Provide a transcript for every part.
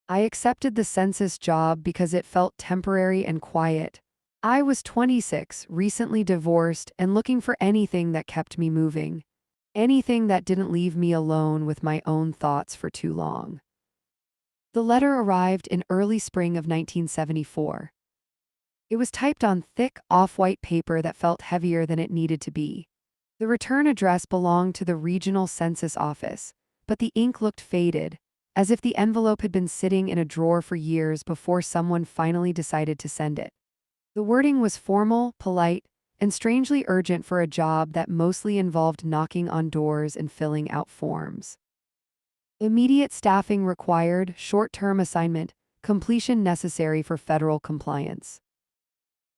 I accepted the census job because it felt temporary and quiet. I was 26, recently divorced, and looking for anything that kept me moving. Anything that didn't leave me alone with my own thoughts for too long. The letter arrived in early spring of 1974. It was typed on thick, off-white paper that felt heavier than it needed to be. The return address belonged to the regional census office, but the ink looked faded, as if the envelope had been sitting in a drawer for years before someone finally decided to send it. The wording was formal, polite, and strangely urgent for a job that mostly involved knocking on doors and filling out forms. Immediate staffing required, short-term assignment, completion necessary for federal compliance.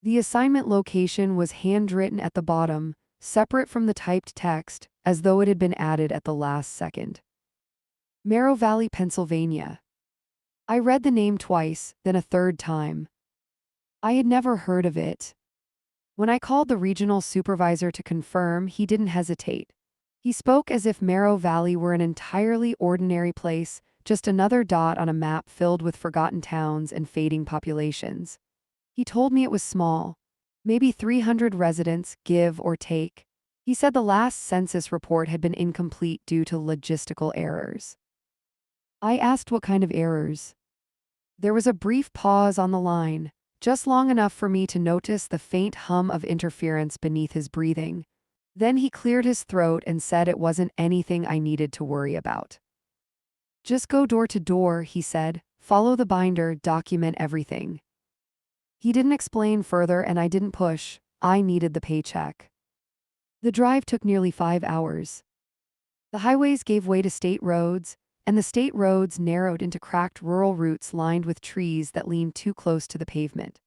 The assignment location was handwritten at the bottom, separate from the typed text, as though it had been added at the last second. Merrow Valley, Pennsylvania. I read the name twice, then a third time. I had never heard of it. When I called the regional supervisor to confirm, he didn't hesitate. He spoke as if Merrow Valley were an entirely ordinary place, just another dot on a map filled with forgotten towns and fading populations. He told me it was small, maybe 300 residents, give or take. He said the last census report had been incomplete due to logistical errors. I asked what kind of errors. There was a brief pause on the line, just long enough for me to notice the faint hum of interference beneath his breathing. Then he cleared his throat and said it wasn't anything I needed to worry about. Just go door to door, he said. Follow the binder, document everything. He didn't explain further and I didn't push. I needed the paycheck. The drive took nearly 5 hours. The highways gave way to state roads, and the state roads narrowed into cracked rural routes lined with trees that leaned too close to the pavement.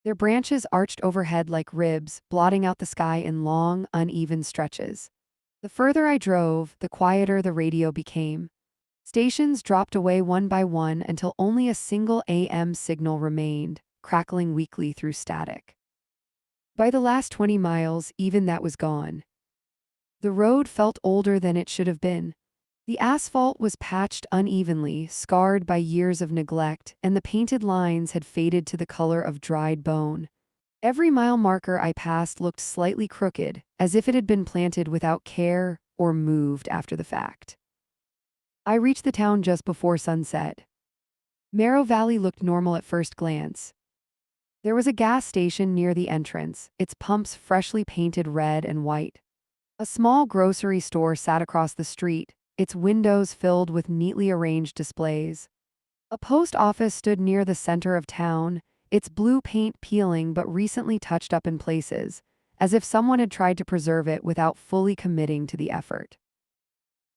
Their branches arched overhead like ribs, blotting out the sky in long, uneven stretches. The further I drove, the quieter the radio became. Stations dropped away one by one until only a single AM signal remained, crackling weakly through static. By the last 20 miles, even that was gone. The road felt older than it should have been. The asphalt was patched unevenly, scarred by years of neglect, and the painted lines had faded to the color of dried bone. Every mile marker I passed looked slightly crooked, as if it had been planted without care or moved after the fact. I reached the town just before sunset. Merrow Valley looked normal at first glance. There was a gas station near the entrance, its pumps freshly painted red and white. A small grocery store sat across the street, its windows filled with neatly arranged displays. A post office stood near the center of town, its blue paint peeling but recently touched up in places, as if someone had tried to preserve it without fully committing to the effort.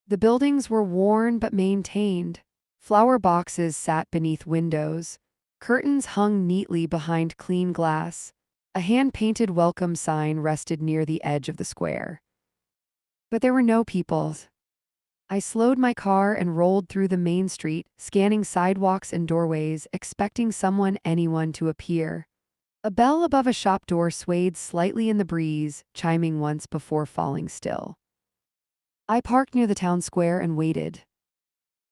The buildings were worn but maintained. Flower boxes sat beneath windows. Curtains hung neatly behind clean glass. A hand-painted welcome sign rested near the edge of the square. But there were no people. I slowed my car and rolled through the main street, scanning sidewalks and doorways, expecting anyone to appear. A bell above a shop door swayed slightly in the breeze, chiming once before falling still. I parked near the town square and waited.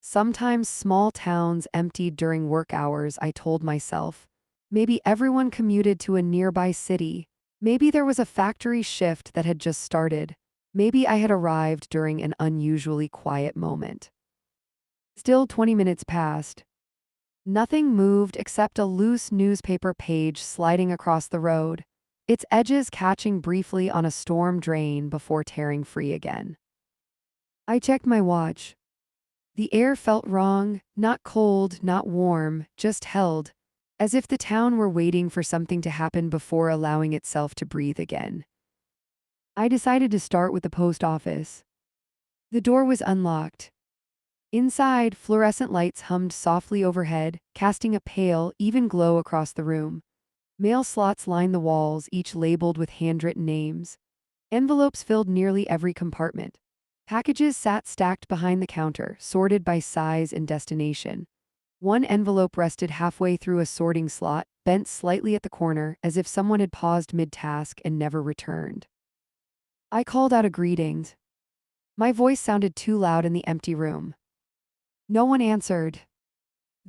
Sometimes small towns emptied during work hours, I told myself. Maybe everyone commuted to a nearby city. Maybe there was a factory shift that had just started. Maybe I had arrived during an unusually quiet moment. Still 20 minutes passed. Nothing moved except a loose newspaper page sliding across the road, its edges catching briefly on a storm drain before tearing free again. I checked my watch. The air felt wrong, not cold, not warm, just held, as if the town were waiting for something to happen before allowing itself to breathe again. I decided to start with the post office. The door was unlocked. Inside, fluorescent lights hummed softly overhead, casting a pale, even glow across the room. Mail slots lined the walls, each labeled with handwritten names. Envelopes filled nearly every compartment. Packages sat stacked behind the counter, sorted by size and destination. One envelope rested halfway through a sorting slot, bent slightly at the corner, as if someone had paused mid-task and never returned. I called out a greeting. My voice sounded too loud in the empty room. No one answered.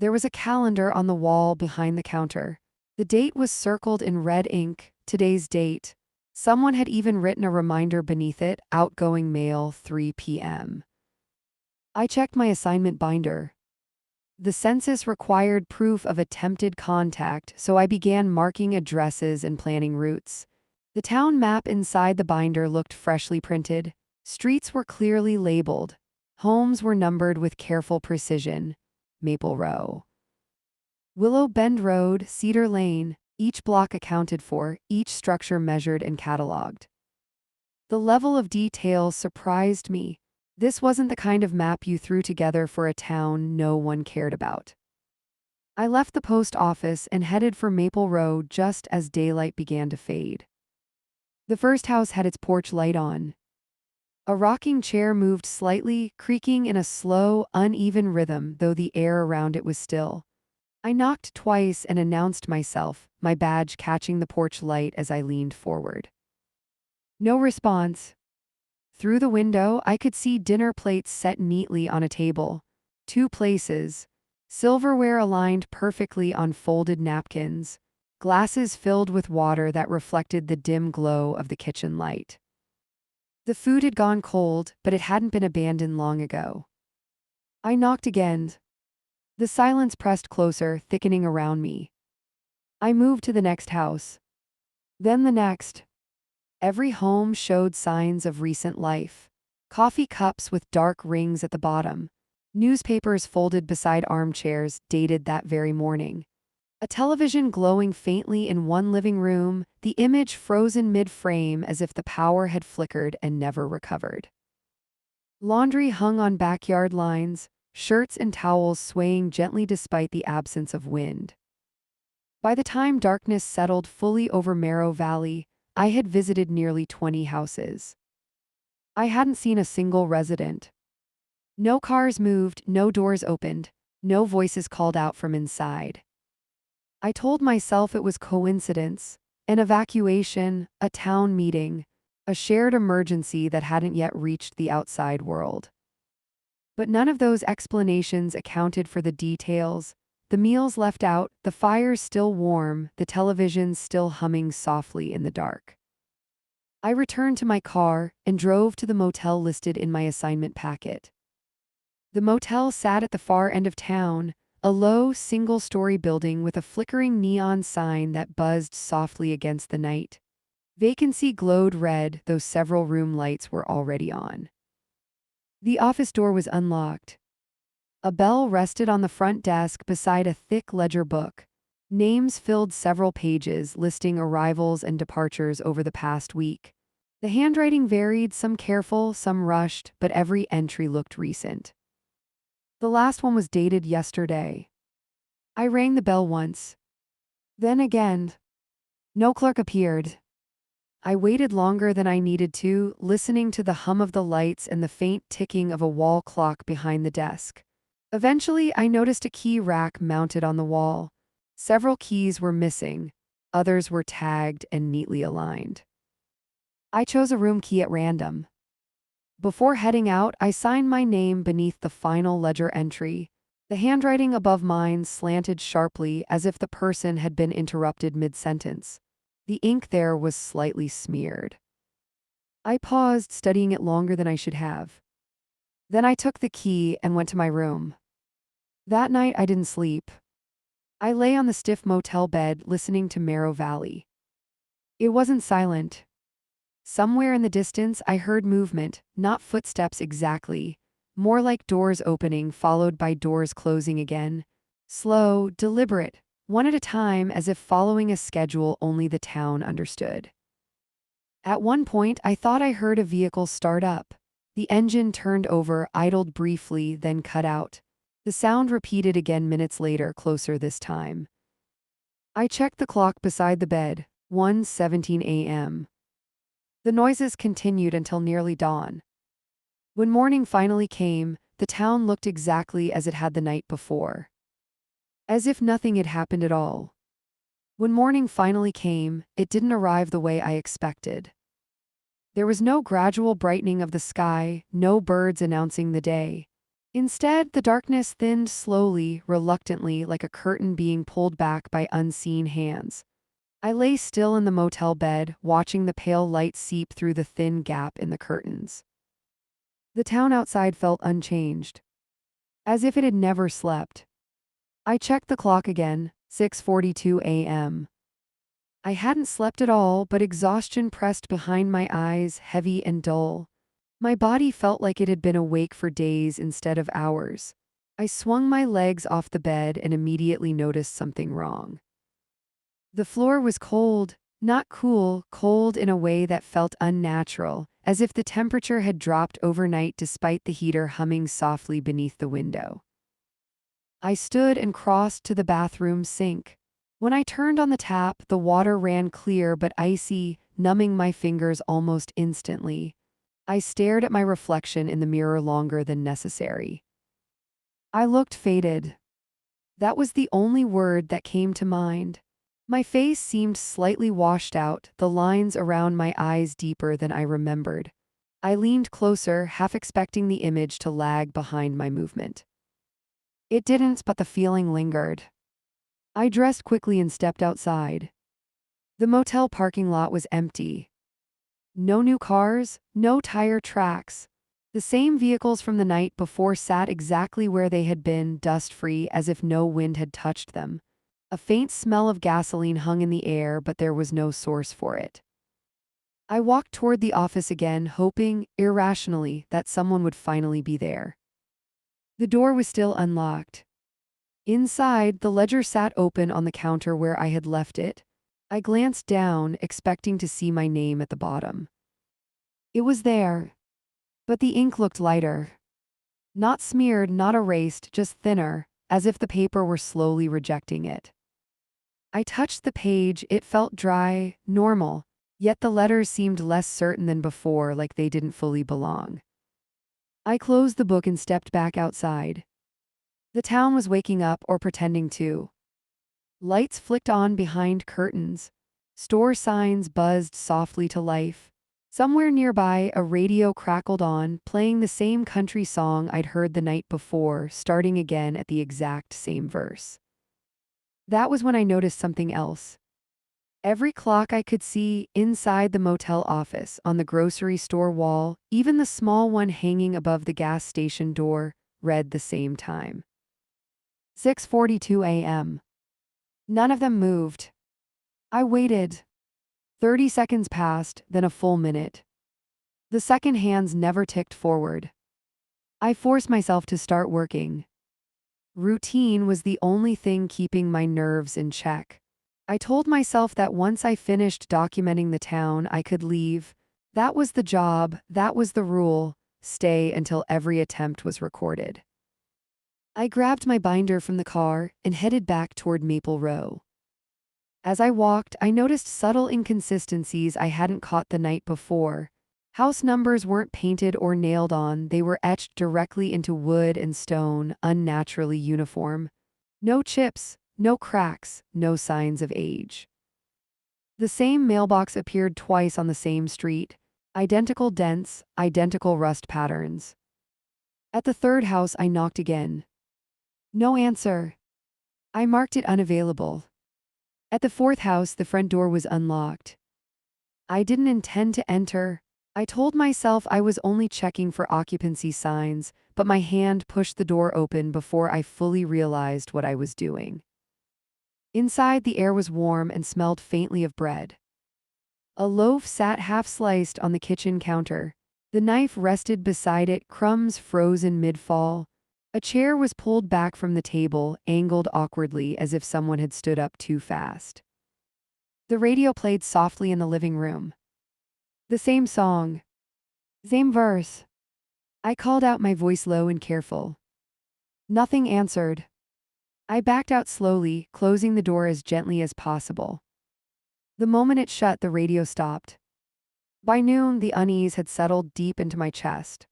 There was a calendar on the wall behind the counter. The date was circled in red ink, today's date. Someone had even written a reminder beneath it, outgoing mail 3 p.m. I checked my assignment binder. The census required proof of attempted contact, so I began marking addresses and planning routes. The town map inside the binder looked freshly printed. Streets were clearly labeled. Homes were numbered with careful precision. Maple Row, Willow Bend Road, Cedar Lane, each block accounted for, each structure measured and cataloged. The level of detail surprised me. This wasn't the kind of map you threw together for a town no one cared about. I left the post office and headed for Maple Row just as daylight began to fade. The first house had its porch light on. A rocking chair moved slightly, creaking in a slow, uneven rhythm, though the air around it was still. I knocked twice and announced myself, my badge catching the porch light as I leaned forward. No response. Through the window, I could see dinner plates set neatly on a table. 2 places. Silverware aligned perfectly on folded napkins. Glasses filled with water that reflected the dim glow of the kitchen light. The food had gone cold, but it hadn't been abandoned long ago. I knocked again. The silence pressed closer, thickening around me. I moved to the next house. Then the next. Every home showed signs of recent life. Coffee cups with dark rings at the bottom. Newspapers folded beside armchairs, dated that very morning. A television glowing faintly in one living room, the image frozen mid-frame as if the power had flickered and never recovered. Laundry hung on backyard lines, shirts and towels swaying gently despite the absence of wind. By the time darkness settled fully over Merrow Valley, I had visited nearly 20 houses. I hadn't seen a single resident. No cars moved, no doors opened, no voices called out from inside. I told myself it was coincidence, an evacuation, a town meeting, a shared emergency that hadn't yet reached the outside world. But none of those explanations accounted for the details. The meals left out, the fires still warm, the television still humming softly in the dark. I returned to my car and drove to the motel listed in my assignment packet. The motel sat at the far end of town, a low, single-story building with a flickering neon sign that buzzed softly against the night. Vacancy glowed red, though several room lights were already on. The office door was unlocked. A bell rested on the front desk beside a thick ledger book. Names filled several pages, listing arrivals and departures over the past week. The handwriting varied, some careful, some rushed, but every entry looked recent. The last one was dated yesterday. I rang the bell once. Then again. No clerk appeared. I waited longer than I needed to, listening to the hum of the lights and the faint ticking of a wall clock behind the desk. Eventually, I noticed a key rack mounted on the wall. Several keys were missing. Others were tagged and neatly aligned. I chose a room key at random. Before heading out, I signed my name beneath the final ledger entry. The handwriting above mine slanted sharply as if the person had been interrupted mid-sentence. The ink there was slightly smeared. I paused, studying it longer than I should have. Then I took the key and went to my room. That night I didn't sleep. I lay on the stiff motel bed listening to Merrow Valley. It wasn't silent. Somewhere in the distance I heard movement, not footsteps exactly, more like doors opening followed by doors closing again. Slow, deliberate, one at a time, as if following a schedule only the town understood. At one point I thought I heard a vehicle start up. The engine turned over, idled briefly, then cut out. The sound repeated again minutes later, closer this time. I checked the clock beside the bed, 1:17 a.m. The noises continued until nearly dawn. When morning finally came, the town looked exactly as it had the night before. As if nothing had happened at all. When morning finally came, it didn't arrive the way I expected. There was no gradual brightening of the sky, no birds announcing the day. Instead, the darkness thinned slowly, reluctantly, like a curtain being pulled back by unseen hands. I lay still in the motel bed, watching the pale light seep through the thin gap in the curtains. The town outside felt unchanged, as if it had never slept. I checked the clock again, 6:42 a.m. I hadn't slept at all, but exhaustion pressed behind my eyes, heavy and dull. My body felt like it had been awake for days instead of hours. I swung my legs off the bed and immediately noticed something wrong. The floor was cold, not cool, cold in a way that felt unnatural, as if the temperature had dropped overnight despite the heater humming softly beneath the window. I stood and crossed to the bathroom sink. When I turned on the tap, the water ran clear but icy, numbing my fingers almost instantly. I stared at my reflection in the mirror longer than necessary. I looked faded. That was the only word that came to mind. My face seemed slightly washed out, the lines around my eyes deeper than I remembered. I leaned closer, half expecting the image to lag behind my movement. It didn't, but the feeling lingered. I dressed quickly and stepped outside. The motel parking lot was empty. No new cars, no tire tracks. The same vehicles from the night before sat exactly where they had been, dust-free, as if no wind had touched them. A faint smell of gasoline hung in the air, but there was no source for it. I walked toward the office again, hoping, irrationally, that someone would finally be there. The door was still unlocked. Inside, the ledger sat open on the counter where I had left it. I glanced down, expecting to see my name at the bottom. It was there, but the ink looked lighter. Not smeared, not erased, just thinner, as if the paper were slowly rejecting it. I touched the page, it felt dry, normal, yet the letters seemed less certain than before, like they didn't fully belong. I closed the book and stepped back outside. The town was waking up, or pretending to. Lights flicked on behind curtains. Store signs buzzed softly to life. Somewhere nearby, a radio crackled on, playing the same country song I'd heard the night before, starting again at the exact same verse. That was when I noticed something else. Every clock I could see inside the motel office, on the grocery store wall, even the small one hanging above the gas station door, read the same time. 6:42 a.m. None of them moved. I waited. 30 seconds passed, then a full minute. The second hands never ticked forward. I forced myself to start working. Routine was the only thing keeping my nerves in check. I told myself that once I finished documenting the town, I could leave. That was the job, that was the rule, stay until every attempt was recorded. I grabbed my binder from the car and headed back toward Maple Row. As I walked, I noticed subtle inconsistencies I hadn't caught the night before. House numbers weren't painted or nailed on, they were etched directly into wood and stone, unnaturally uniform. No chips, no cracks, no signs of age. The same mailbox appeared twice on the same street. Identical dents, identical rust patterns. At the third house, I knocked again. No answer. I marked it unavailable. At the fourth house, the front door was unlocked. I didn't intend to enter. I told myself I was only checking for occupancy signs, but my hand pushed the door open before I fully realized what I was doing. Inside, the air was warm and smelled faintly of bread. A loaf sat half-sliced on the kitchen counter. The knife rested beside it, crumbs frozen mid-fall. A chair was pulled back from the table, angled awkwardly as if someone had stood up too fast. The radio played softly in the living room. The same song. Same verse. I called out, my voice low and careful. Nothing answered. I backed out slowly, closing the door as gently as possible. The moment it shut, the radio stopped. By noon, the unease had settled deep into my chest.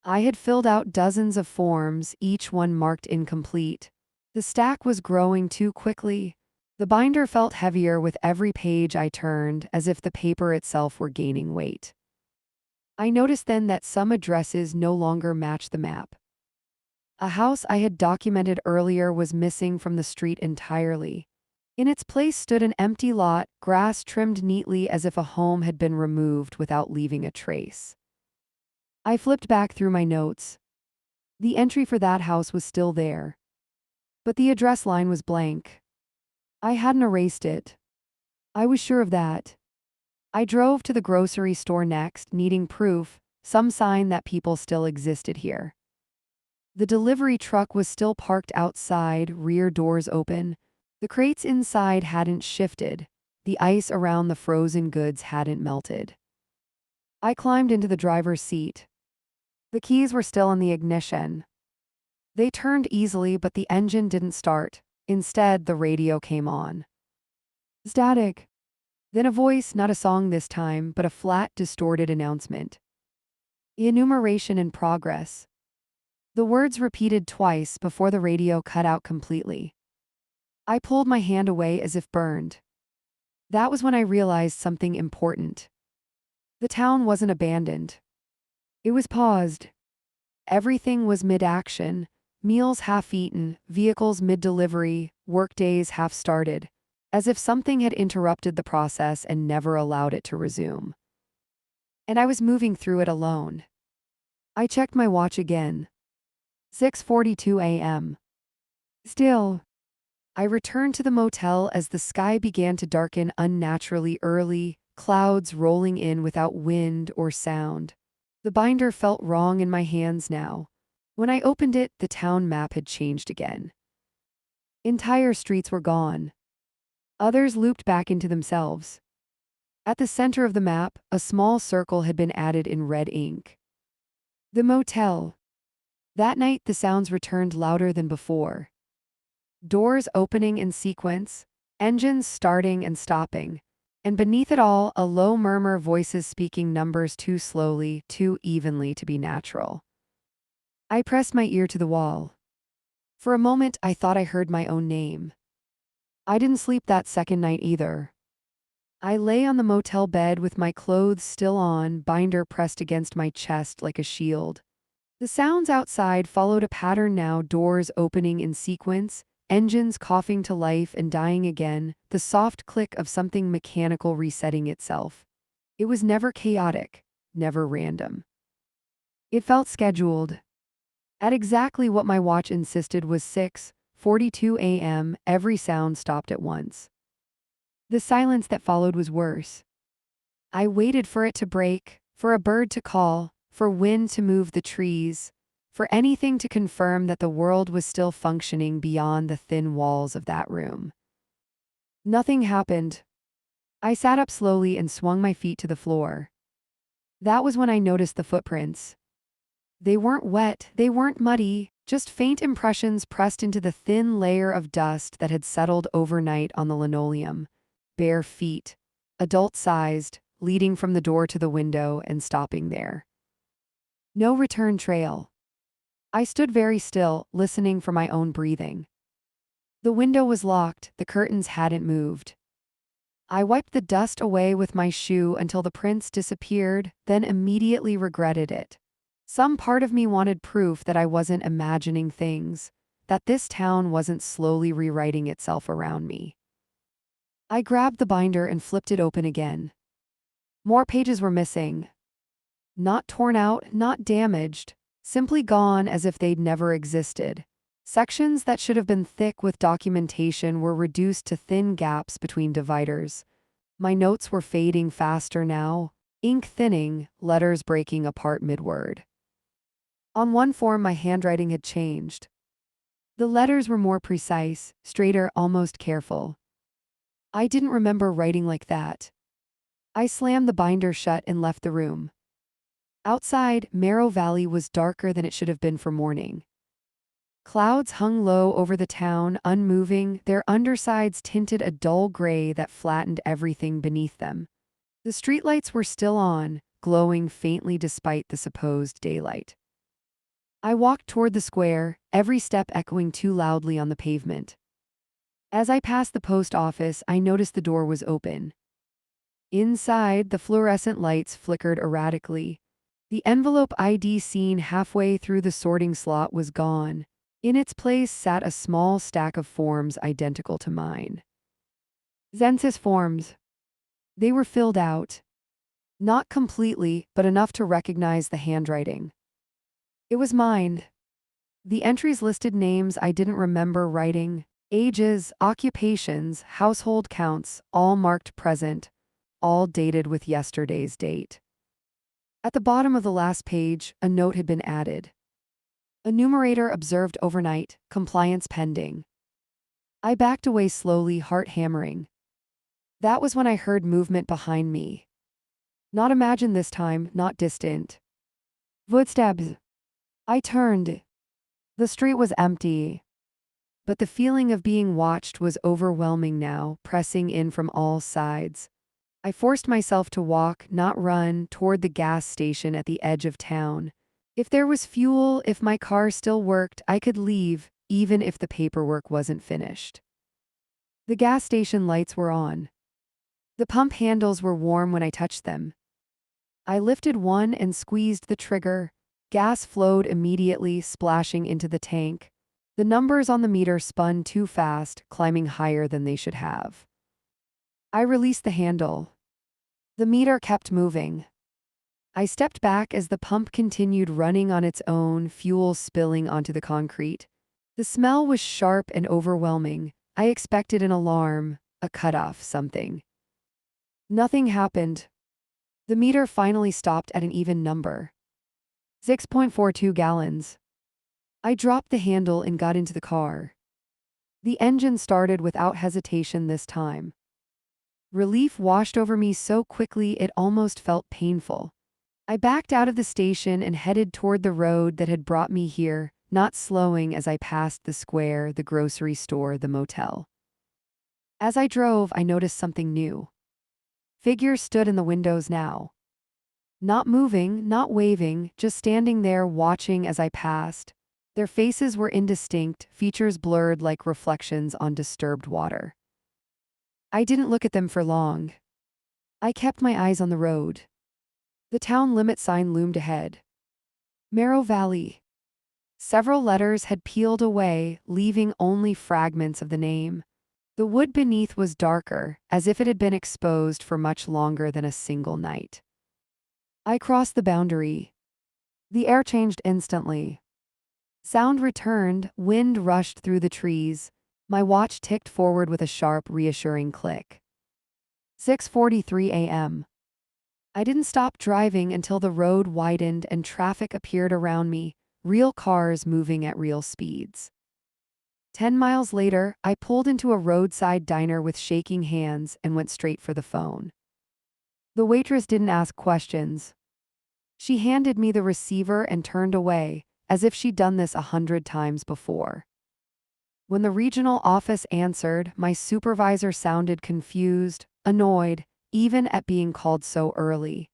I had filled out dozens of forms, each one marked incomplete. The stack was growing too quickly. The binder felt heavier with every page I turned, as if the paper itself were gaining weight. I noticed then that some addresses no longer matched the map. A house I had documented earlier was missing from the street entirely. In its place stood an empty lot, grass trimmed neatly as if a home had been removed without leaving a trace. I flipped back through my notes. The entry for that house was still there, but the address line was blank. I hadn't erased it. I was sure of that. I drove to the grocery store next, needing proof, some sign that people still existed here. The delivery truck was still parked outside, rear doors open. The crates inside hadn't shifted. The ice around the frozen goods hadn't melted. I climbed into the driver's seat. The keys were still in the ignition. They turned easily, but the engine didn't start. Instead, the radio came on. Static. Then a voice, not a song this time, but a flat, distorted announcement. Enumeration in progress. The words repeated twice before the radio cut out completely. I pulled my hand away as if burned. That was when I realized something important. The town wasn't abandoned. It was paused. Everything was mid-action, meals half-eaten, vehicles mid-delivery, workdays half-started, as if something had interrupted the process and never allowed it to resume. And I was moving through it alone. I checked my watch again. 6:42 a.m. Still. I returned to the motel as the sky began to darken unnaturally early, clouds rolling in without wind or sound. The binder felt wrong in my hands now. When I opened it, the town map had changed again. Entire streets were gone. Others looped back into themselves. At the center of the map, a small circle had been added in red ink. The motel. That night, the sounds returned louder than before. Doors opening in sequence, engines starting and stopping, and beneath it all, a low murmur, voices speaking numbers too slowly, too evenly to be natural. I pressed my ear to the wall. For a moment, I thought I heard my own name. I didn't sleep that second night either. I lay on the motel bed with my clothes still on, binder pressed against my chest like a shield. The sounds outside followed a pattern now, doors opening in sequence, engines coughing to life and dying again, the soft click of something mechanical resetting itself. It was never chaotic, never random. It felt scheduled. At exactly what my watch insisted was 6:42 a.m., every sound stopped at once. The silence that followed was worse. I waited for it to break, for a bird to call, for wind to move the trees, for anything to confirm that the world was still functioning beyond the thin walls of that room. Nothing happened. I sat up slowly and swung my feet to the floor. That was when I noticed the footprints. They weren't wet, they weren't muddy, just faint impressions pressed into the thin layer of dust that had settled overnight on the linoleum. Bare feet, adult-sized, leading from the door to the window and stopping there. No return trail. I stood very still, listening for my own breathing. The window was locked, the curtains hadn't moved. I wiped the dust away with my shoe until the prints disappeared, then immediately regretted it. Some part of me wanted proof that I wasn't imagining things, that this town wasn't slowly rewriting itself around me. I grabbed the binder and flipped it open again. More pages were missing. Not torn out, not damaged, simply gone as if they'd never existed. Sections that should have been thick with documentation were reduced to thin gaps between dividers. My notes were fading faster now, ink thinning, letters breaking apart mid-word. On one form, my handwriting had changed. The letters were more precise, straighter, almost careful. I didn't remember writing like that. I slammed the binder shut and left the room. Outside, Merrow Valley was darker than it should have been for morning. Clouds hung low over the town, unmoving, their undersides tinted a dull gray that flattened everything beneath them. The streetlights were still on, glowing faintly despite the supposed daylight. I walked toward the square, every step echoing too loudly on the pavement. As I passed the post office, I noticed the door was open. Inside, the fluorescent lights flickered erratically. The envelope ID seen halfway through the sorting slot was gone. In its place sat a small stack of forms identical to mine. Census forms. They were filled out. Not completely, but enough to recognize the handwriting. It was mine. The entries listed names I didn't remember writing, ages, occupations, household counts, all marked present, all dated with yesterday's date. At the bottom of the last page, a note had been added. A numerator observed overnight, compliance pending. I backed away slowly, heart hammering. That was when I heard movement behind me. Not imagined this time, not distant. Footsteps. I turned. The street was empty. But the feeling of being watched was overwhelming now, pressing in from all sides. I forced myself to walk, not run, toward the gas station at the edge of town. If there was fuel, if my car still worked, I could leave, even if the paperwork wasn't finished. The gas station lights were on. The pump handles were warm when I touched them. I lifted one and squeezed the trigger. Gas flowed immediately, splashing into the tank. The numbers on the meter spun too fast, climbing higher than they should have. I released the handle. The meter kept moving. I stepped back as the pump continued running on its own, fuel spilling onto the concrete. The smell was sharp and overwhelming. I expected an alarm, a cutoff, something. Nothing happened. The meter finally stopped at an even number. 6.42 gallons. I dropped the handle and got into the car. The engine started without hesitation this time. Relief washed over me so quickly it almost felt painful. I backed out of the station and headed toward the road that had brought me here, not slowing as I passed the square, the grocery store, the motel. As I drove, I noticed something new. Figures stood in the windows now. Not moving, not waving, just standing there watching as I passed. Their faces were indistinct, features blurred like reflections on disturbed water. I didn't look at them for long. I kept my eyes on the road. The town limit sign loomed ahead. Merrow Valley. Several letters had peeled away, leaving only fragments of the name. The wood beneath was darker, as if it had been exposed for much longer than a single night. I crossed the boundary. The air changed instantly. Sound returned, wind rushed through the trees. My watch ticked forward with a sharp, reassuring click. 6:43 a.m. I didn't stop driving until the road widened and traffic appeared around me, real cars moving at real speeds. 10 miles later, I pulled into a roadside diner with shaking hands and went straight for the phone. The waitress didn't ask questions. She handed me the receiver and turned away, as if she'd done this 100 times before. When the regional office answered, my supervisor sounded confused, annoyed, even at being called so early.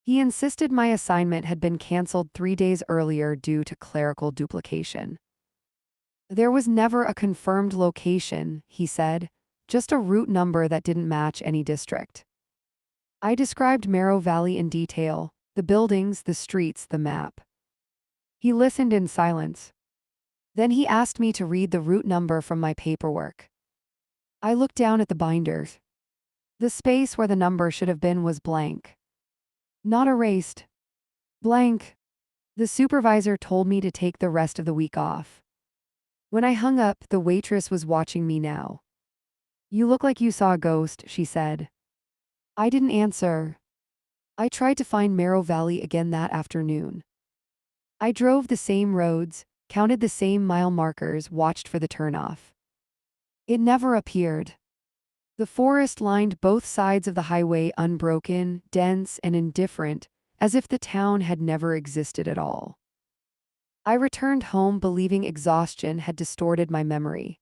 He insisted my assignment had been canceled 3 days earlier due to clerical duplication. There was never a confirmed location, he said, just a route number that didn't match any district. I described Merrow Valley in detail, the buildings, the streets, the map. He listened in silence. Then he asked me to read the route number from my paperwork. I looked down at the binders. The space where the number should have been was blank. Not erased. Blank. The supervisor told me to take the rest of the week off. When I hung up, the waitress was watching me now. "You look like you saw a ghost," she said. I didn't answer. I tried to find Merrow Valley again that afternoon. I drove the same roads, counted the same mile markers, watched for the turnoff. It never appeared. The forest lined both sides of the highway, unbroken, dense, and indifferent, as if the town had never existed at all. I returned home believing exhaustion had distorted my memory.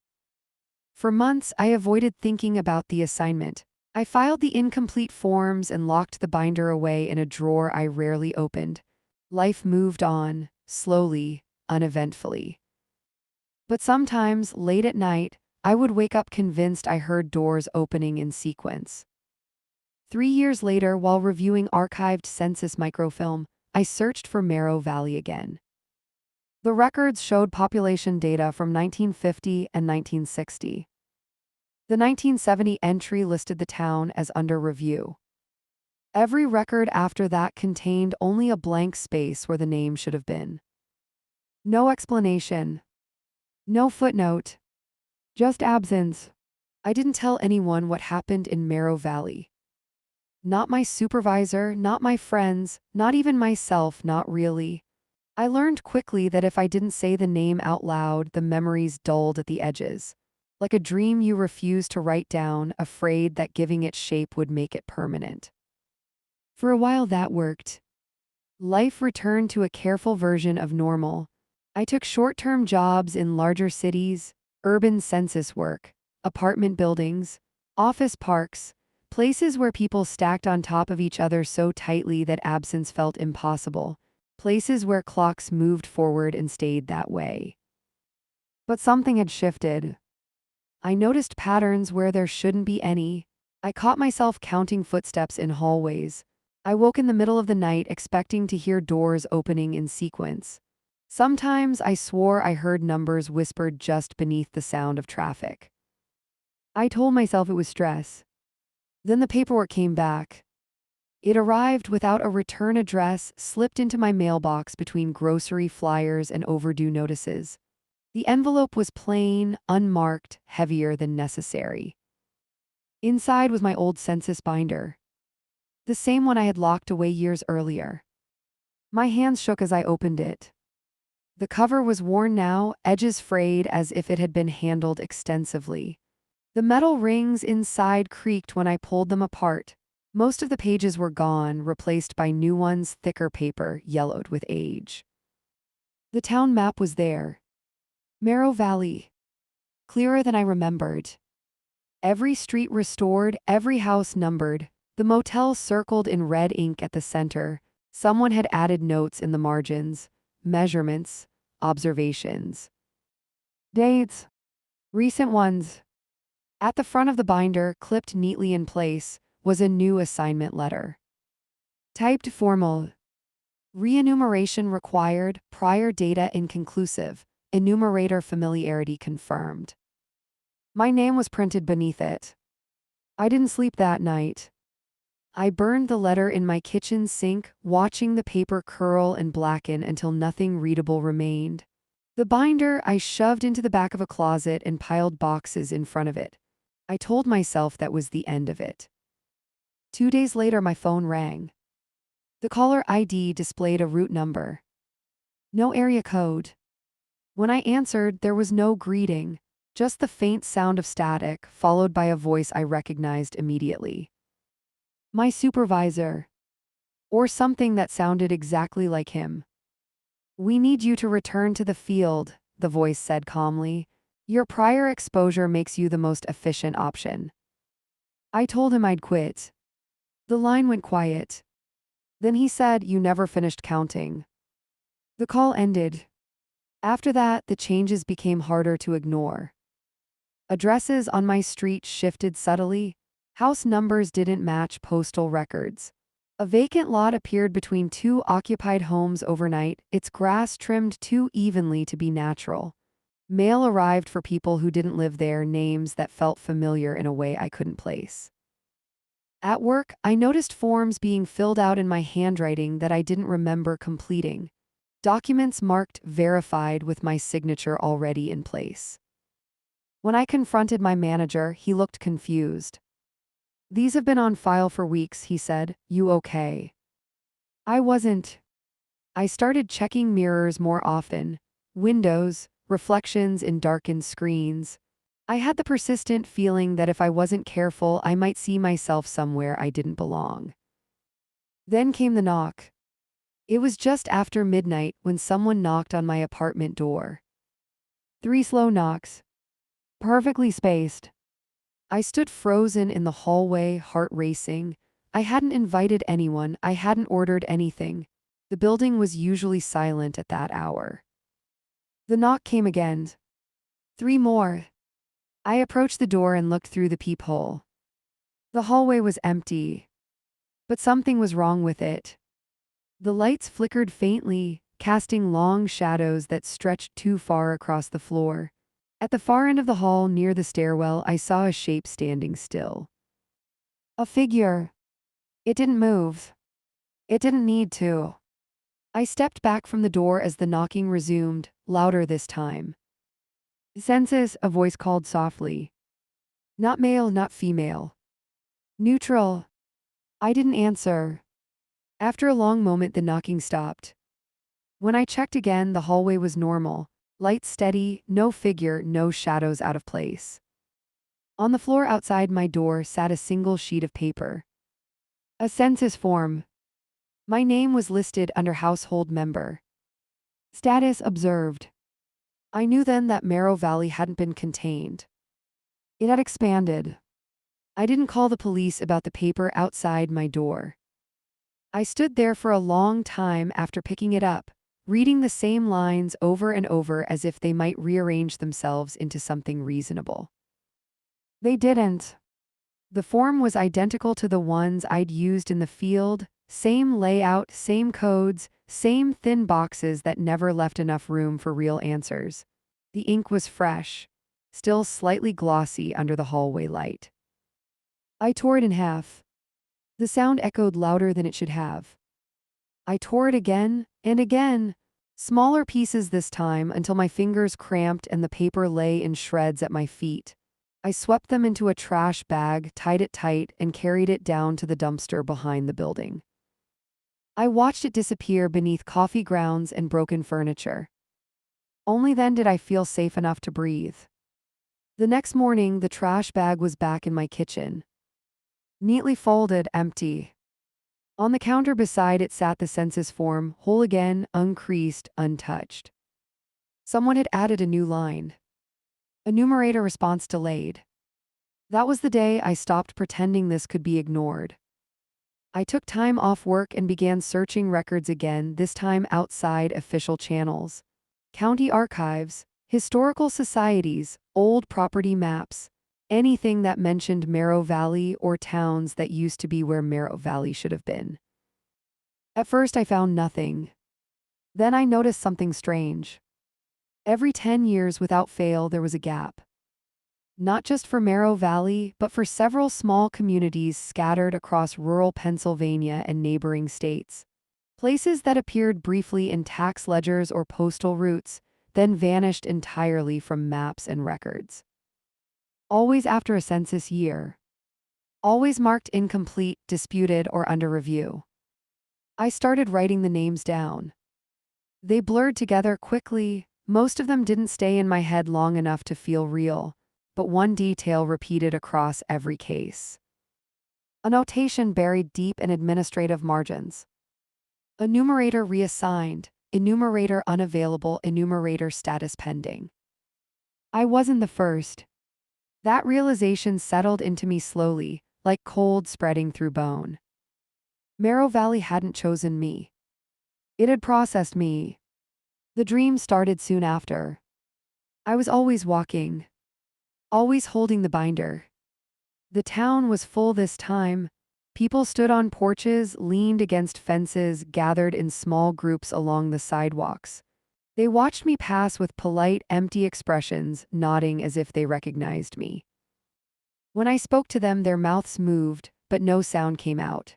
For months, I avoided thinking about the assignment. I filed the incomplete forms and locked the binder away in a drawer I rarely opened. Life moved on, slowly, uneventfully. But sometimes, late at night, I would wake up convinced I heard doors opening in sequence. 3 years later, while reviewing archived census microfilm, I searched for Merrow Valley again. The records showed population data from 1950 and 1960. The 1970 entry listed the town as under review. Every record after that contained only a blank space where the name should have been. No explanation. No footnote. Just absence. I didn't tell anyone what happened in Merrow Valley. Not my supervisor, not my friends, not even myself, not really. I learned quickly that if I didn't say the name out loud, the memories dulled at the edges. Like a dream you refuse to write down, afraid that giving it shape would make it permanent. For a while that worked. Life returned to a careful version of normal. I took short-term jobs in larger cities, urban census work, apartment buildings, office parks, places where people stacked on top of each other so tightly that absence felt impossible, places where clocks moved forward and stayed that way. But something had shifted. I noticed patterns where there shouldn't be any. I caught myself counting footsteps in hallways. I woke in the middle of the night expecting to hear doors opening in sequence. Sometimes I swore I heard numbers whispered just beneath the sound of traffic. I told myself it was stress. Then the paperwork came back. It arrived without a return address, slipped into my mailbox between grocery flyers and overdue notices. The envelope was plain, unmarked, heavier than necessary. Inside was my old census binder. The same one I had locked away years earlier. My hands shook as I opened it. The cover was worn now, edges frayed as if it had been handled extensively. The metal rings inside creaked when I pulled them apart. Most of the pages were gone, replaced by new ones, thicker paper, yellowed with age. The town map was there. Merrow Valley. Clearer than I remembered. Every street restored, every house numbered. The motel circled in red ink at the center. Someone had added notes in the margins, measurements, observations. Dates. Recent ones. At the front of the binder, clipped neatly in place, was a new assignment letter. Typed formal. Re-enumeration required, prior data inconclusive, enumerator familiarity confirmed. My name was printed beneath it. I didn't sleep that night. I burned the letter in my kitchen sink, watching the paper curl and blacken until nothing readable remained. The binder I shoved into the back of a closet and piled boxes in front of it. I told myself that was the end of it. 2 days later, my phone rang. The caller ID displayed a route number. No area code. When I answered, there was no greeting, just the faint sound of static, followed by a voice I recognized immediately. My supervisor. Or something that sounded exactly like him. "We need you to return to the field," the voice said calmly. "Your prior exposure makes you the most efficient option." I told him I'd quit. The line went quiet. Then he said, "You never finished counting." The call ended. After that, the changes became harder to ignore. Addresses on my street shifted subtly. House numbers didn't match postal records. A vacant lot appeared between 2 occupied homes overnight, its grass trimmed too evenly to be natural. Mail arrived for people who didn't live there, names that felt familiar in a way I couldn't place. At work, I noticed forms being filled out in my handwriting that I didn't remember completing. Documents marked verified with my signature already in place. When I confronted my manager, he looked confused. "These have been on file for weeks," he said. "You okay?" I wasn't. I started checking mirrors more often. Windows, reflections in darkened screens. I had the persistent feeling that if I wasn't careful, I might see myself somewhere I didn't belong. Then came the knock. It was just after midnight when someone knocked on my apartment door. 3 slow knocks. Perfectly spaced. I stood frozen in the hallway, heart racing. I hadn't invited anyone, I hadn't ordered anything. The building was usually silent at that hour. The knock came again. 3 more. I approached the door and looked through the peephole. The hallway was empty. But something was wrong with it. The lights flickered faintly, casting long shadows that stretched too far across the floor. At the far end of the hall near the stairwell, I saw a shape standing still. A figure. It didn't move. It didn't need to. I stepped back from the door as the knocking resumed, louder this time. Census, a voice called softly. Not male, not female. Neutral. I didn't answer. After a long moment, the knocking stopped. When I checked again, the hallway was normal. Light steady, no figure, no shadows out of place. On the floor outside my door sat a single sheet of paper. A census form. My name was listed under household member. Status observed. I knew then that Merrow Valley hadn't been contained. It had expanded. I didn't call the police about the paper outside my door. I stood there for a long time after picking it up, reading the same lines over and over as if they might rearrange themselves into something reasonable. They didn't. The form was identical to the ones I'd used in the field, same layout, same codes, same thin boxes that never left enough room for real answers. The ink was fresh, still slightly glossy under the hallway light. I tore it in half. The sound echoed louder than it should have. I tore it again and again, smaller pieces this time until my fingers cramped and the paper lay in shreds at my feet. I swept them into a trash bag, tied it tight, and carried it down to the dumpster behind the building. I watched it disappear beneath coffee grounds and broken furniture. Only then did I feel safe enough to breathe. The next morning, the trash bag was back in my kitchen. Neatly folded, empty. On the counter beside it sat the census form, whole again, uncreased, untouched. Someone had added a new line. Enumerator response delayed. That was the day I stopped pretending this could be ignored. I took time off work and began searching records again, this time outside official channels. County archives, historical societies, old property maps, anything that mentioned Merrow Valley or towns that used to be where Merrow Valley should have been. At first I found nothing. Then I noticed something strange. Every 10 years without fail there was a gap. Not just for Merrow Valley, but for several small communities scattered across rural Pennsylvania and neighboring states. Places that appeared briefly in tax ledgers or postal routes, then vanished entirely from maps and records. Always after a census year. Always marked incomplete, disputed, or under review. I started writing the names down. They blurred together quickly. Most of them didn't stay in my head long enough to feel real, but one detail repeated across every case. A notation buried deep in administrative margins. Enumerator reassigned, enumerator unavailable, enumerator status pending. I wasn't the first. That realization settled into me slowly, like cold spreading through bone. Merrow Valley hadn't chosen me. It had processed me. The dream started soon after. I was always walking. Always holding the binder. The town was full this time. People stood on porches, leaned against fences, gathered in small groups along the sidewalks. They watched me pass with polite, empty expressions, nodding as if they recognized me. When I spoke to them, their mouths moved, but no sound came out.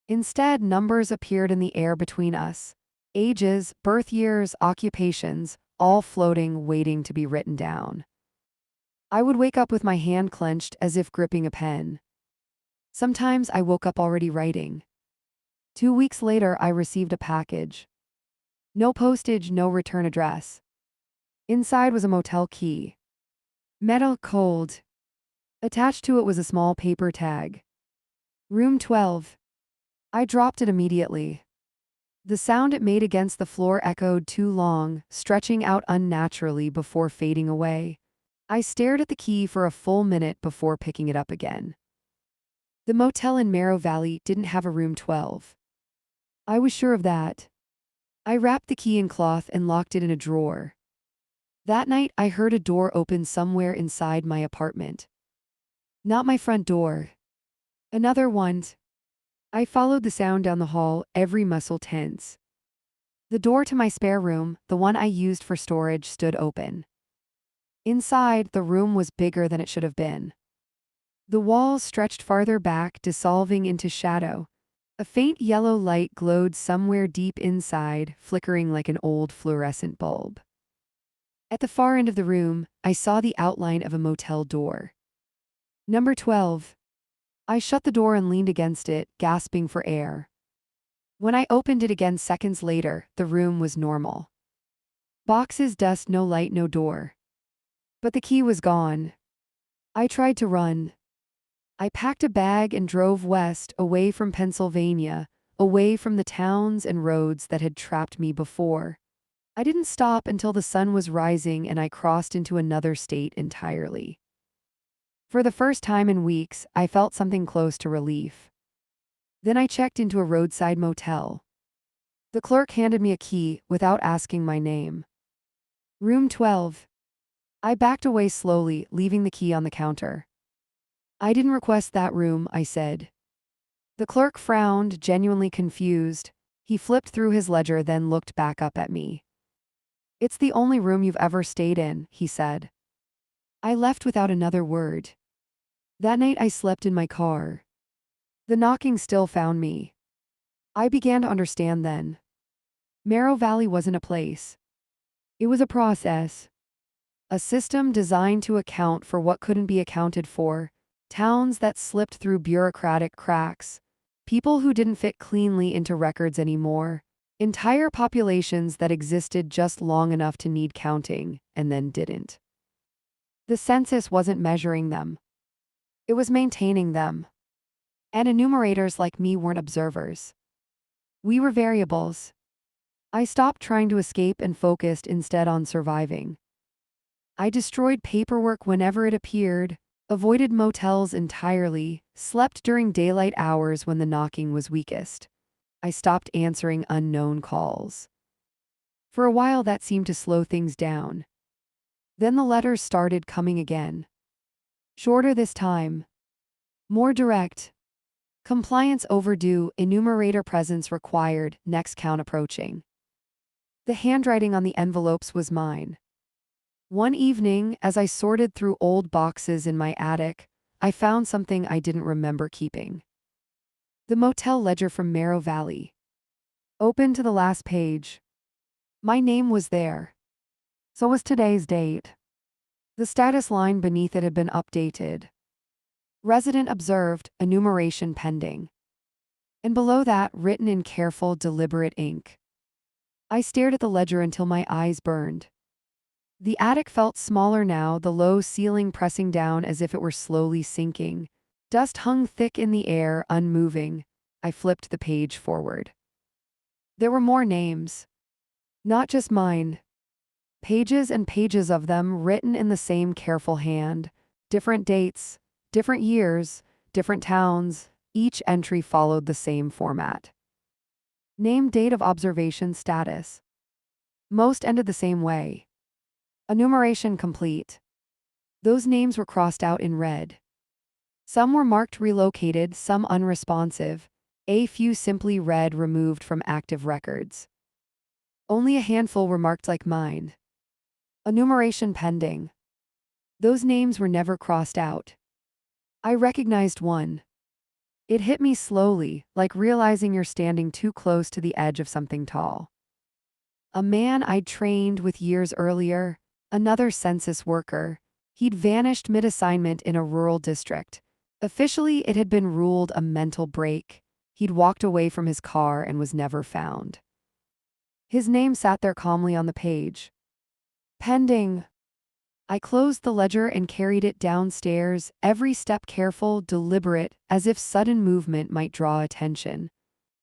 Instead, numbers appeared in the air between us. Ages, birth years, occupations, all floating, waiting to be written down. I would wake up with my hand clenched as if gripping a pen. Sometimes I woke up already writing. 2 weeks later, I received a package. No postage, no return address. Inside was a motel key. Metal cold. Attached to it was a small paper tag. Room 12. I dropped it immediately. The sound it made against the floor echoed too long, stretching out unnaturally before fading away. I stared at the key for a full minute before picking it up again. The motel in Merrow Valley didn't have a room 12. I was sure of that. I wrapped the key in cloth and locked it in a drawer. That night, I heard a door open somewhere inside my apartment. Not my front door. Another one. I followed the sound down the hall, every muscle tense. The door to my spare room, the one I used for storage, stood open. Inside, the room was bigger than it should have been. The walls stretched farther back, dissolving into shadow. A faint yellow light glowed somewhere deep inside, flickering like an old fluorescent bulb. At the far end of the room, I saw the outline of a motel door. Number 12. I shut the door and leaned against it, gasping for air. When I opened it again seconds later, the room was normal. Boxes, dust, no light, no door. But the key was gone. I tried to run. I packed a bag and drove west, away from Pennsylvania, away from the towns and roads that had trapped me before. I didn't stop until the sun was rising and I crossed into another state entirely. For the first time in weeks, I felt something close to relief. Then I checked into a roadside motel. The clerk handed me a key without asking my name. Room 12. I backed away slowly, leaving the key on the counter. I didn't request that room, I said. The clerk frowned, genuinely confused. He flipped through his ledger, then looked back up at me. It's the only room you've ever stayed in, he said. I left without another word. That night I slept in my car. The knocking still found me. I began to understand then. Merrow Valley wasn't a place. It was a process. A system designed to account for what couldn't be accounted for. Towns that slipped through bureaucratic cracks. People who didn't fit cleanly into records anymore. Entire populations that existed just long enough to need counting, and then didn't. The census wasn't measuring them. It was maintaining them. And enumerators like me weren't observers. We were variables. I stopped trying to escape and focused instead on surviving. I destroyed paperwork whenever it appeared, avoided motels entirely, slept during daylight hours when the knocking was weakest. I stopped answering unknown calls. For a while that seemed to slow things down. Then the letters started coming again. Shorter this time. More direct. Compliance overdue, enumerator presence required, next count approaching. The handwriting on the envelopes was mine. One evening, as I sorted through old boxes in my attic, I found something I didn't remember keeping. The motel ledger from Merrow Valley. Open to the last page. My name was there. So was today's date. The status line beneath it had been updated. Resident observed, enumeration pending. And below that, written in careful, deliberate ink. I stared at the ledger until my eyes burned. The attic felt smaller now, the low ceiling pressing down as if it were slowly sinking. Dust hung thick in the air, unmoving. I flipped the page forward. There were more names. Not just mine. Pages and pages of them, written in the same careful hand. Different dates, different years, different towns. Each entry followed the same format. Name, date of observation, status. Most ended the same way. Enumeration complete. Those names were crossed out in red. Some were marked relocated, some unresponsive. A few simply read removed from active records. Only a handful were marked like mine. Enumeration pending. Those names were never crossed out. I recognized one. It hit me slowly, like realizing you're standing too close to the edge of something tall. A man I'd trained with years earlier, another census worker. He'd vanished mid-assignment in a rural district. Officially, it had been ruled a mental break. He'd walked away from his car and was never found. His name sat there calmly on the page. Pending. I closed the ledger and carried it downstairs, every step careful, deliberate, as if sudden movement might draw attention.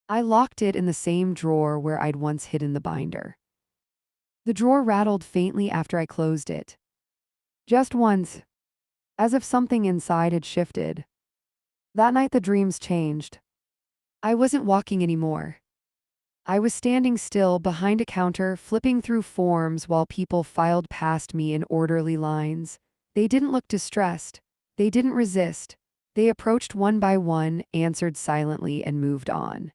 I locked it in the same drawer where I'd once hidden the binder. The drawer rattled faintly after I closed it. Just once. As if something inside had shifted. That night the dreams changed. I wasn't walking anymore. I was standing still behind a counter, flipping through forms while people filed past me in orderly lines. They didn't look distressed. They didn't resist. They approached one by one, answered silently, and moved on.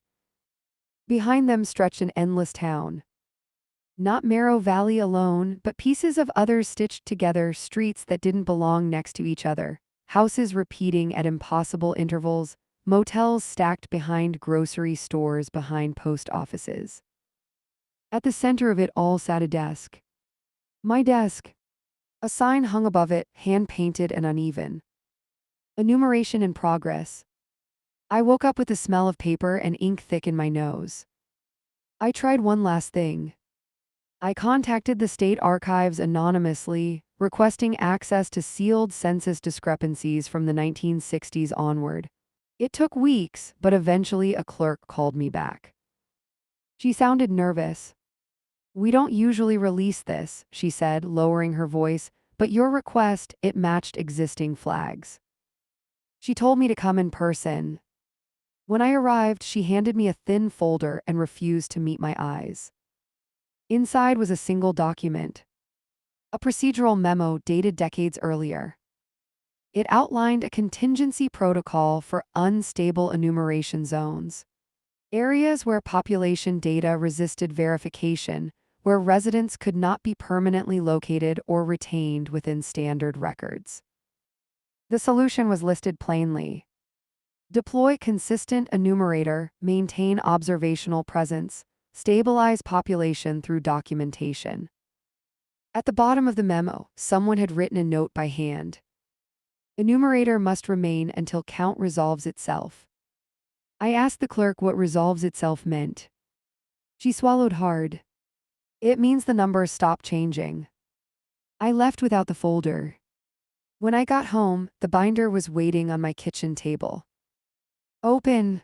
Behind them stretched an endless town. Not Merrow Valley alone, but pieces of others stitched together, streets that didn't belong next to each other, houses repeating at impossible intervals, motels stacked behind grocery stores, behind post offices. At the center of it all sat a desk. My desk. A sign hung above it, hand-painted and uneven. Enumeration in progress. I woke up with the smell of paper and ink thick in my nose. I tried one last thing. I contacted the state archives anonymously, requesting access to sealed census discrepancies from the 1960s onward. It took weeks, but eventually a clerk called me back. She sounded nervous. "We don't usually release this," she said, lowering her voice, "but your request, it matched existing flags." She told me to come in person. When I arrived, she handed me a thin folder and refused to meet my eyes. Inside was a single document. A procedural memo dated decades earlier. It outlined a contingency protocol for unstable enumeration zones. Areas where population data resisted verification, where residents could not be permanently located or retained within standard records. The solution was listed plainly. Deploy consistent enumerator, maintain observational presence, stabilize population through documentation. At the bottom of the memo, someone had written a note by hand. Enumerator must remain until count resolves itself. I asked the clerk what resolves itself meant. She swallowed hard. It means the numbers stop changing. I left without the folder. When I got home, the binder was waiting on my kitchen table. Open.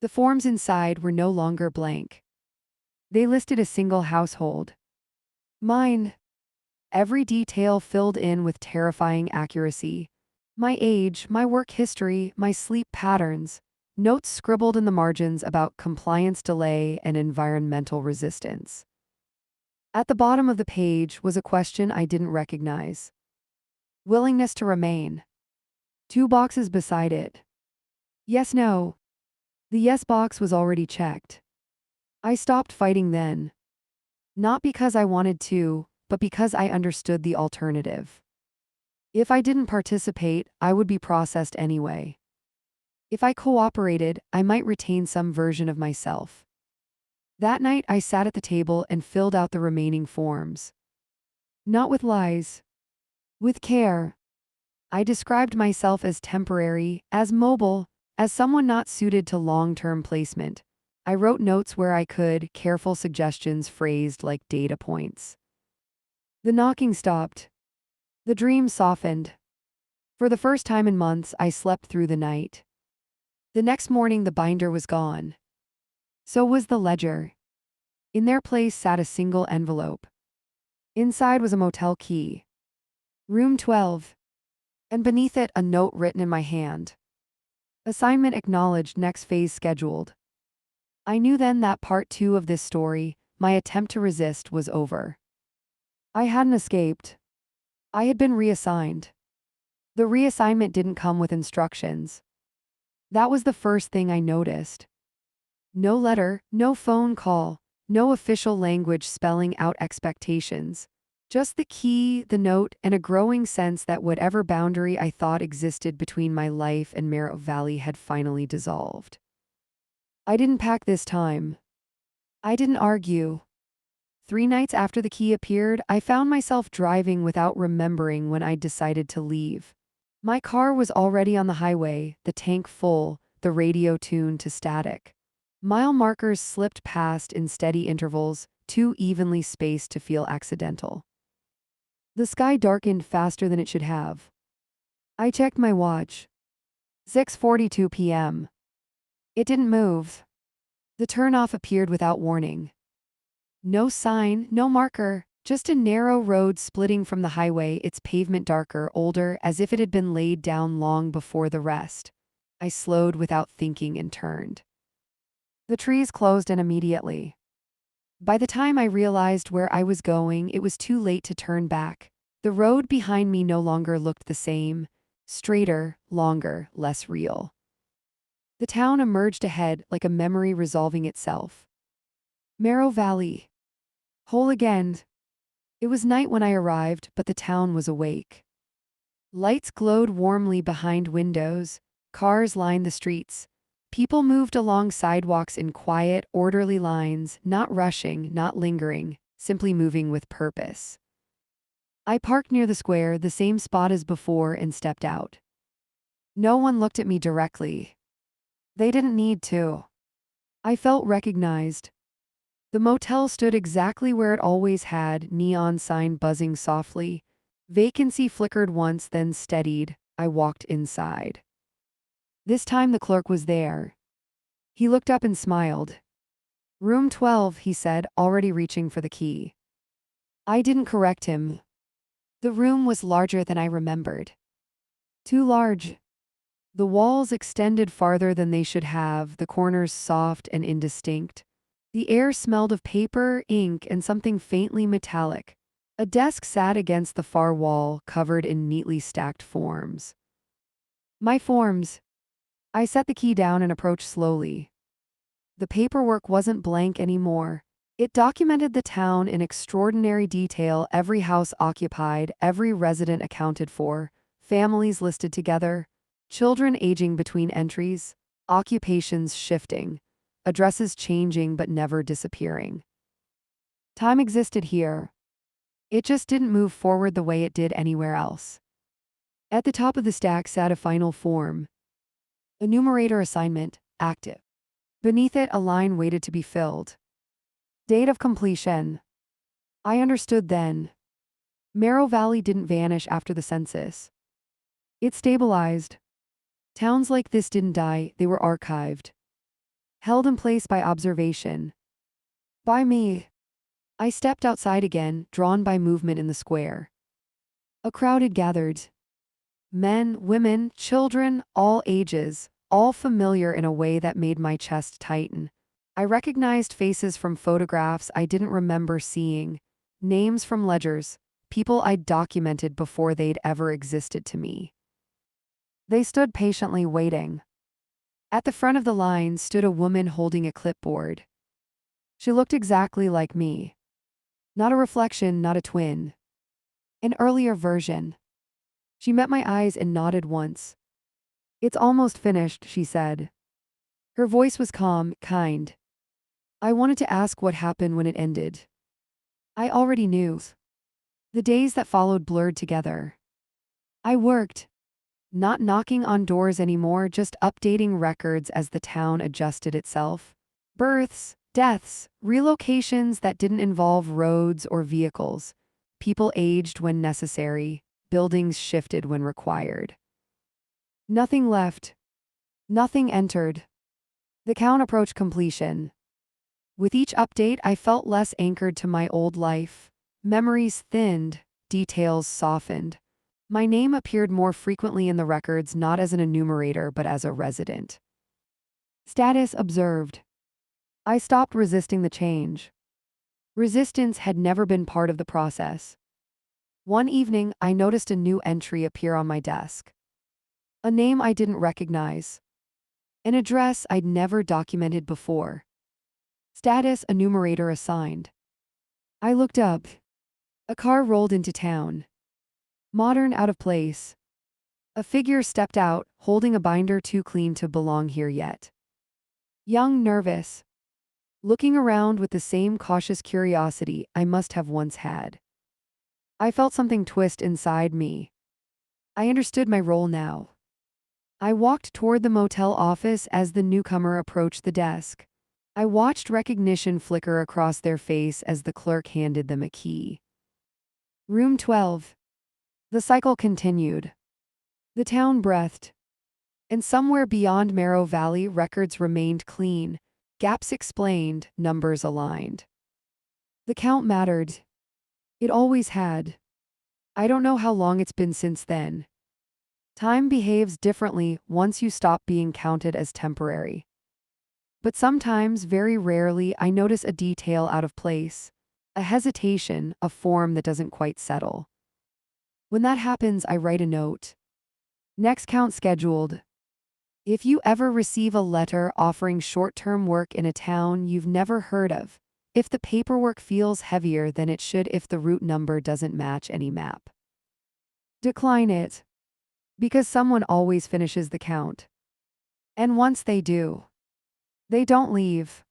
The forms inside were no longer blank. They listed a single household. Mine. Every detail filled in with terrifying accuracy. My age, my work history, my sleep patterns. Notes scribbled in the margins about compliance delay and environmental resistance. At the bottom of the page was a question I didn't recognize. Willingness to remain. 2 boxes beside it. Yes, no. The yes box was already checked. I stopped fighting then. Not because I wanted to, but because I understood the alternative. If I didn't participate, I would be processed anyway. If I cooperated, I might retain some version of myself. That night, I sat at the table and filled out the remaining forms. Not with lies. With care. I described myself as temporary, as mobile, as someone not suited to long-term placement. I wrote notes where I could, careful suggestions phrased like data points. The knocking stopped. The dream softened. For the first time in months, I slept through the night. The next morning, the binder was gone. So was the ledger. In their place sat a single envelope. Inside was a motel key. Room 12. And beneath it, a note written in my hand. Assignment acknowledged, next phase scheduled. I knew then that part 2 of this story, my attempt to resist, was over. I hadn't escaped. I had been reassigned. The reassignment didn't come with instructions. That was the first thing I noticed. No letter, no phone call, no official language spelling out expectations. Just the key, the note, and a growing sense that whatever boundary I thought existed between my life and Merrow Valley had finally dissolved. I didn't pack this time. I didn't argue. 3 nights after the key appeared, I found myself driving without remembering when I'd decided to leave. My car was already on the highway, the tank full, the radio tuned to static. Mile markers slipped past in steady intervals, too evenly spaced to feel accidental. The sky darkened faster than it should have. I checked my watch. 6:42 p.m. It didn't move. The turnoff appeared without warning. No sign, no marker, just a narrow road splitting from the highway, its pavement darker, older, as if it had been laid down long before the rest. I slowed without thinking and turned. The trees closed in immediately. By the time I realized where I was going, it was too late to turn back. The road behind me no longer looked the same. Straighter, longer, less real. The town emerged ahead like a memory resolving itself. Merrow Valley. Whole again. It was night when I arrived, but the town was awake. Lights glowed warmly behind windows, cars lined the streets. People moved along sidewalks in quiet, orderly lines, not rushing, not lingering, simply moving with purpose. I parked near the square, the same spot as before, and stepped out. No one looked at me directly. They didn't need to. I felt recognized. The motel stood exactly where it always had, neon sign buzzing softly. Vacancy flickered once, then steadied. I walked inside. This time the clerk was there. He looked up and smiled. "Room 12, he said, already reaching for the key. I didn't correct him. The room was larger than I remembered. Too large. The walls extended farther than they should have, the corners soft and indistinct. The air smelled of paper, ink, and something faintly metallic. A desk sat against the far wall, covered in neatly stacked forms. My forms. I set the key down and approached slowly. The paperwork wasn't blank anymore. It documented the town in extraordinary detail, every house occupied, every resident accounted for, families listed together, children aging between entries, occupations shifting, addresses changing but never disappearing. Time existed here. It just didn't move forward the way it did anywhere else. At the top of the stack sat a final form. Enumerator assignment, active. Beneath it, a line waited to be filled. Date of completion. I understood then. Merrow Valley didn't vanish after the census. It stabilized. Towns like this didn't die, they were archived. Held in place by observation. By me. I stepped outside again, drawn by movement in the square. A crowd had gathered. Men, women, children, all ages, all familiar in a way that made my chest tighten. I recognized faces from photographs I didn't remember seeing, names from ledgers, people I'd documented before they'd ever existed to me. They stood patiently waiting. At the front of the line stood a woman holding a clipboard. She looked exactly like me. Not a reflection, not a twin. An earlier version. She met my eyes and nodded once. "It's almost finished," she said. Her voice was calm, kind. I wanted to ask what happened when it ended. I already knew. The days that followed blurred together. I worked. Not knocking on doors anymore, just updating records as the town adjusted itself. Births, deaths, relocations that didn't involve roads or vehicles. People aged when necessary, buildings shifted when required. Nothing left. Nothing entered. The count approached completion. With each update, I felt less anchored to my old life. Memories thinned, details softened. My name appeared more frequently in the records, not as an enumerator but as a resident. Status observed. I stopped resisting the change. Resistance had never been part of the process. One evening, I noticed a new entry appear on my desk. A name I didn't recognize. An address I'd never documented before. Status enumerator assigned. I looked up. A car rolled into town. Modern, out of place. A figure stepped out, holding a binder too clean to belong here yet. Young, nervous. Looking around with the same cautious curiosity I must have once had. I felt something twist inside me. I understood my role now. I walked toward the motel office as the newcomer approached the desk. I watched recognition flicker across their face as the clerk handed them a key. Room 12. The cycle continued. The town breathed. And somewhere beyond Merrow Valley, records remained clean, gaps explained, numbers aligned. The count mattered. It always had. I don't know how long it's been since then. Time behaves differently once you stop being counted as temporary. But sometimes, very rarely, I notice a detail out of place, a hesitation, a form that doesn't quite settle. When that happens, I write a note. Next count scheduled. If you ever receive a letter offering short-term work in a town you've never heard of, if the paperwork feels heavier than it should, if the route number doesn't match any map, decline it. Because someone always finishes the count. And once they do, they don't leave.